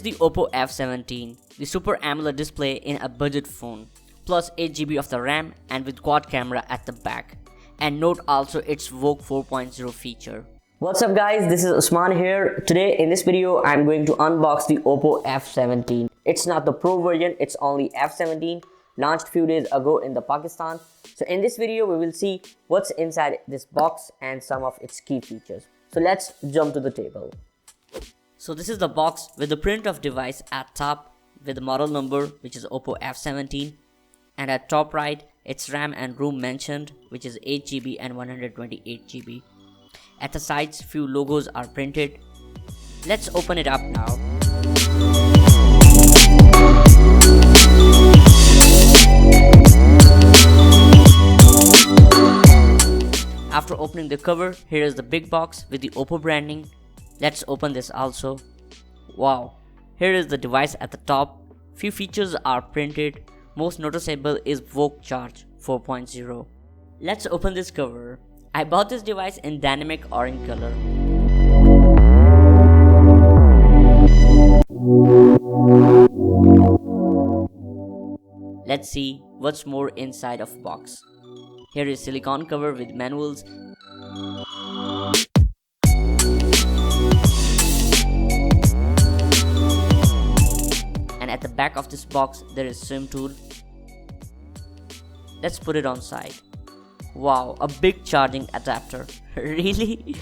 the Oppo F17, the Super AMOLED display in a budget phone, plus 8GB of the RAM and with quad camera at the back. And note also its VOOC 4.0 feature. What's up guys, this is Usman here. Today in this video I'm going to unbox the Oppo F17. It's not the Pro version, it's only F17, launched few days ago in the Pakistan. So in this video we will see what's inside this box and some of its key features. So let's jump to the table. So this is the box with the print of device at top with the model number, which is Oppo F17, and at top right its RAM and ROM mentioned, which is 8GB and 128GB. At the sides few logos are printed. Let's open it up now. After opening the cover, here is the big box with the Oppo branding. Let's open this also. Wow, here is the device at the top. Few features are printed. Most noticeable is VOOC Charge 4.0. Let's open this cover. I bought this device in dynamic orange color. Let's see what's more inside of box. Here is silicone cover with manuals. And at the back of this box there is SIM tool. Let's put it on side. Wow, a big charging adapter. Really?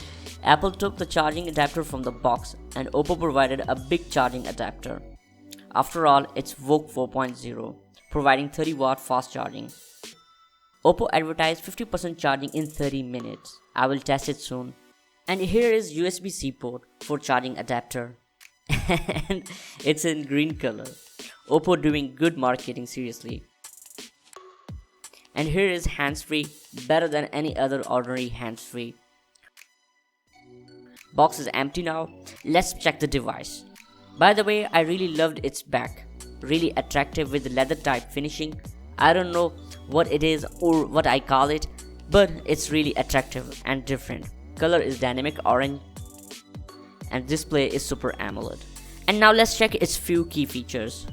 Apple took the charging adapter from the box and Oppo provided a big charging adapter. After all, it's VOOC 4.0, providing 30-watt fast charging. Oppo advertised 50% charging in 30 minutes. I will test it soon. And here is USB-C port for charging adapter. And it's in green color. Oppo doing good marketing, seriously. And here is hands-free, better than any other ordinary hands-free. Box is empty now. Let's check the device. By the way, I really loved its back. Really attractive with leather type finishing. I don't know what it is or what I call it, but it's really attractive and different. Color is dynamic orange and display is Super AMOLED. And now let's check its few key features.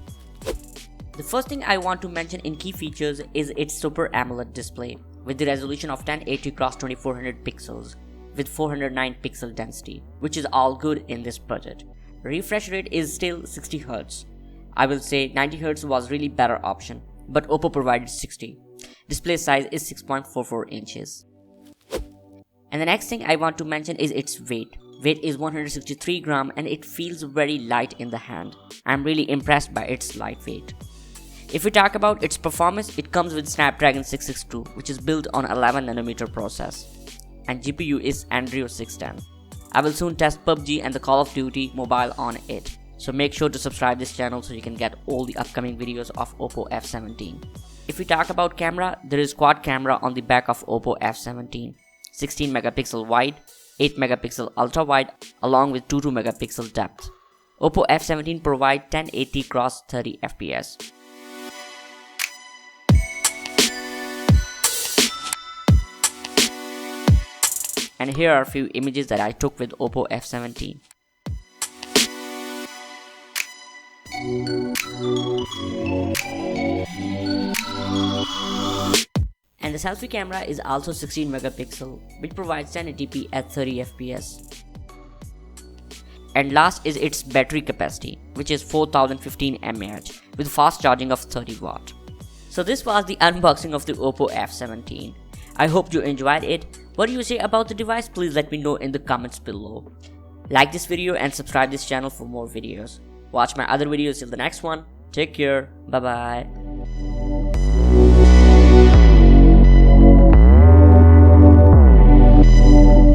The first thing I want to mention in key features is its Super AMOLED display with the resolution of 1080 x 2400 pixels with 409 pixel density, which is all good in this budget. Refresh rate is still 60Hz. I will say 90Hz was really better option, but Oppo provided 60. Display size is 6.44 inches. And the next thing I want to mention is its weight. Weight is 163 gram and it feels very light in the hand. I'm really impressed by its lightweight. If we talk about its performance, it comes with Snapdragon 662, which is built on 11nm process. And GPU is Adreno 610. I will soon test PUBG and the Call of Duty mobile on it. So make sure to subscribe this channel so you can get all the upcoming videos of Oppo F17. If we talk about camera, there is quad camera on the back of Oppo F17. 16 megapixel wide, 8 megapixel ultra wide along with 22 megapixel depth. Oppo F17 provides 1080 x 30 fps. And here are a few images that I took with Oppo F17. And the selfie camera is also 16 megapixel, which provides 1080p at 30 fps. And last is its battery capacity, which is 4015 mAh with fast charging of 30 watt. So this was the unboxing of the Oppo F17. I hope you enjoyed it. What do you say about the device? Please let me know in the comments below. Like this video and subscribe this channel for more videos. Watch my other videos till the next one. Take care. Bye bye.